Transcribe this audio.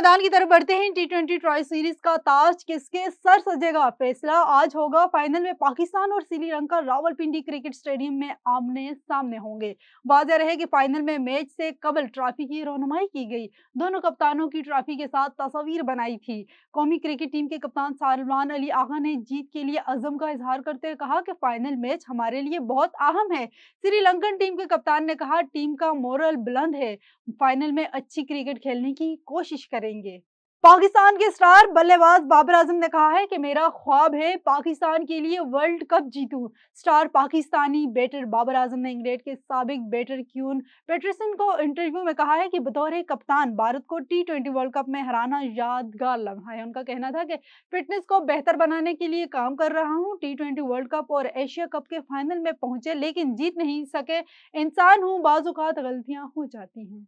मैदान की तरफ बढ़ते हैं। टी20 ट्रॉफी सीरीज का ताज किसके सर सजेगा? फैसला आज होगा। फाइनल में पाकिस्तान और श्रीलंका रावलपिंडी क्रिकेट स्टेडियम में आमने सामने होंगे। वाज़ेह रहे कि फाइनल में मैच से कबल ट्रॉफी की रौनमाई की गई। दोनों कप्तानों की ट्रॉफी के साथ तस्वीर बनाई थी। कौमी क्रिकेट टीम के कप्तान सालमान अली आगा ने जीत के लिए अज़म का इजहार करते हुए कहा कि फाइनल मैच हमारे लिए बहुत अहम है। श्रीलंकन टीम के कप्तान ने कहा, टीम का मोरल बुलंद है, फाइनल में अच्छी क्रिकेट खेलने की कोशिश करेंगे। पाकिस्तान के स्टार बल्लेबाज बाबर आजम ने कहा है कि मेरा ख्वाब है पाकिस्तान के लिए वर्ल्ड कप जीतूं। स्टार पाकिस्तानी बैटर बाबर आजम ने इंग्लैंड के साबिक बैटर क्यून पेटरसन को इंटरव्यू में कहा है कि बतौर कप्तान भारत को टी20 वर्ल्ड कप में हराना यादगार लम्हा है। उनका कहना था कि फिटनेस को बेहतर बनाने के लिए काम कर रहा हूं। टी20 वर्ल्ड कप और एशिया कप के फाइनल में पहुंचे लेकिन जीत नहीं सके। इंसान हूं, बाज़ औक़ात गलतियां हो जाती हैं।